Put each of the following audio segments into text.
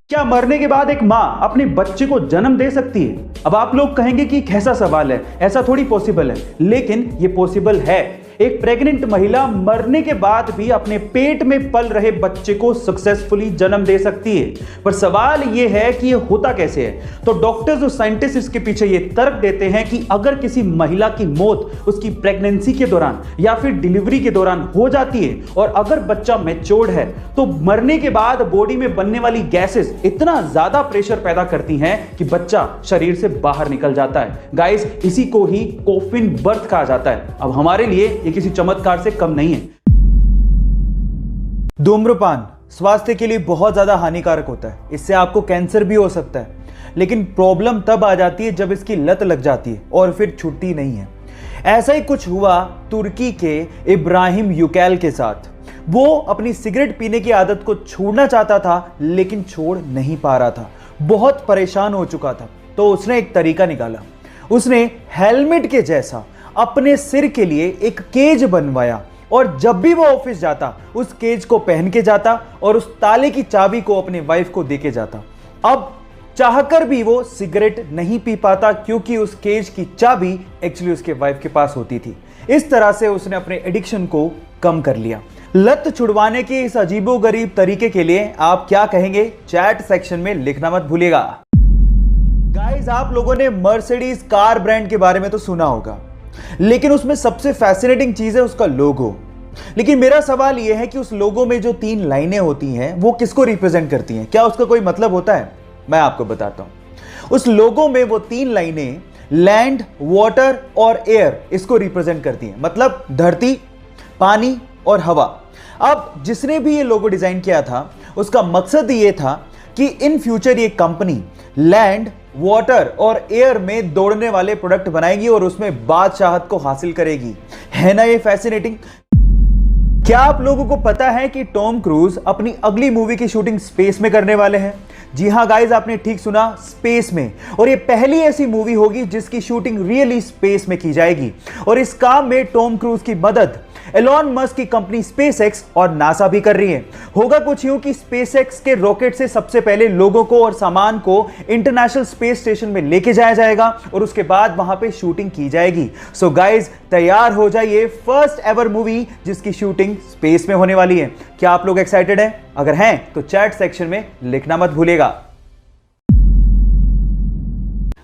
क्या मरने के बाद एक माँ अपने बच्चे को जन्म दे सकती है? अब आप लोग कहेंगे कि कैसा सवाल है, ऐसा थोड़ी पॉसिबल है, लेकिन ये पॉसिबल है। एक प्रेग्नेंट महिला मरने के बाद भी अपने पेट में पल रहे बच्चे को सक्सेसफुली जन्म दे सकती है। पर सवाल ये है कि ये होता कैसे है? तो डॉक्टर्स और साइंटिस्ट इसके पीछे ये तर्क देते हैं कि अगर किसी महिला की मौत उसकी प्रेगनेंसी के दौरान या फिर डिलीवरी के दौरान हो जाती है और अगर बच्चा मैच्योर्ड है तो मरने के बाद बॉडी में बनने वाली गैसेस इतना ज्यादा प्रेशर पैदा करती हैं कि बच्चा शरीर से बाहर निकल जाता है। गाइस, इसी को ही कॉफिन बर्थ कहा जाता है। अब हमारे लिए ये किसी चमत्कार से कम नहीं है। धूम्रपान स्वास्थ्य के लिए बहुत ज्यादा हानिकारक होता है। इससे आपको कैंसर भी हो सकता है, लेकिन प्रॉब्लम तब आ जाती है जब इसकी लत लग जाती है और फिर छूटती नहीं है। ऐसा ही कुछ हुआ तुर्की के इब्राहिम यूकैल के साथ। वो अपनी सिगरेट पीने की आदत को छोड़ना चाहता था, लेकिन छोड़ नहीं पा रहा था। बहुत परेशान हो चुका था, तो उसने एक तरीका निकाला। उसने हेलमेट के जैसा अपने सिर के लिए एक केज बनवाया और जब भी वो ऑफिस जाता उस केज को पहन के जाता और उस ताले की चाबी को अपने वाइफ को देके जाता। अब चाहकर भी वो सिगरेट नहीं पी पाता क्योंकि उस केज की चाबी एक्चुअली उसके वाइफ के पास होती थी। इस तरह से उसने अपने एडिक्शन को कम कर लिया। लत छुड़वाने के इस अजीबोगरीब तरीके के लिए आप क्या कहेंगे? चैट सेक्शन में लिखना मत भूलिएगा। गाइस, आप लोगों ने मर्सिडीज कार ब्रांड के बारे में तो सुना होगा, लेकिन उसमें सबसे फैसिनेटिंग चीज है उसका लोगो। लेकिन मेरा सवाल यह है कि उस लोगो में जो 3 लाइनें होती हैं वो किसको रिप्रेजेंट करती हैं? क्या उसका कोई मतलब होता है? मैं आपको बताता हूं। उस लोगो में वो 3 लाइनें लैंड, वाटर और एयर इसको रिप्रेजेंट करती हैं, मतलब धरती, पानी और हवा। अब जिसने भी ये लोगो डिजाइन किया था उसका मकसद ये था कि इन फ्यूचर ये कंपनी लैंड, वाटर और एयर में दौड़ने वाले प्रोडक्ट बनाएगी और उसमें बादशाहत को हासिल करेगी। है ना ये फैसिनेटिंग? क्या आप लोगों को पता है कि टॉम क्रूज अपनी अगली मूवी की शूटिंग स्पेस में करने वाले हैं? जी हां गाइस, आपने ठीक सुना, स्पेस में। और ये पहली ऐसी मूवी होगी जिसकी शूटिंग रियली स्पेस में की जाएगी। और इस काम में टॉम क्रूज की मदद एलॉन मस्क की कंपनी स्पेसएक्स और नासा भी कर रही है। होगा कुछ यूं कि स्पेसएक्स के रॉकेट से सबसे पहले लोगों को और सामान को इंटरनेशनल स्पेस स्टेशन में लेके जाया जाएगा और उसके बाद वहां पे शूटिंग की जाएगी। सो गाइस, तैयार हो जाइए, फर्स्ट एवर मूवी जिसकी शूटिंग स्पेस में होने वाली है। क्या आप लोग एक्साइटेड हैं? अगर हैं तो चैट सेक्शन में लिखना मत भूलिएगा।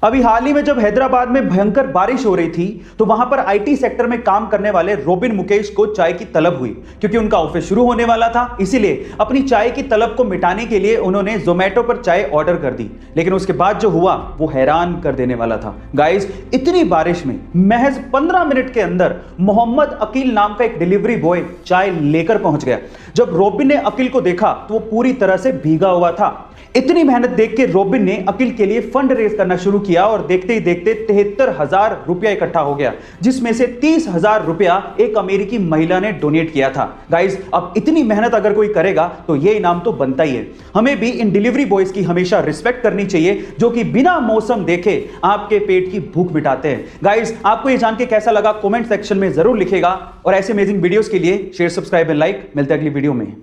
अभी हाल ही में जब हैदराबाद में भयंकर बारिश हो रही थी तो वहां पर आईटी सेक्टर में काम करने वाले रोबिन मुकेश को चाय की तलब हुई, क्योंकि उनका ऑफिस शुरू होने वाला था। इसीलिए अपनी चाय की तलब को मिटाने के लिए उन्होंने जोमेटो पर चाय ऑर्डर कर दी। लेकिन उसके बाद जो हुआ वो हैरान कर देने वाला था। गाइस, इतनी बारिश में महज 15 मिनट के अंदर मोहम्मद अकील नाम का एक डिलीवरी बॉय चाय लेकर पहुंच गया। जब रोबिन ने अकील को देखा तो वो पूरी तरह से भीगा हुआ था। इतनी मेहनत देख के रोबिन ने अकील के लिए फंड रेज करना शुरू किया और देखते ही देखते 73,000 रुपया इकट्ठा हो गया, जिसमें से 30,000 रुपया एक अमेरिकी महिला ने डोनेट किया था। गाइस, अब इतनी मेहनत अगर कोई करेगा तो ये इनाम तो बनता ही है। हमें भी इन डिलीवरी बॉयज की हमेशा रिस्पेक्ट करनी चाहिए, जो कि बिना मौसम देखे आपके पेट की भूख मिटाते हैं। गाइस, आपको ये जान के कैसा लगा कमेंट सेक्शन में जरूर लिखेगा और ऐसे अमेजिंग वीडियोस के लिए शेयर, सब्सक्राइब एंड लाइक। मिलते हैं अगली वीडियो में।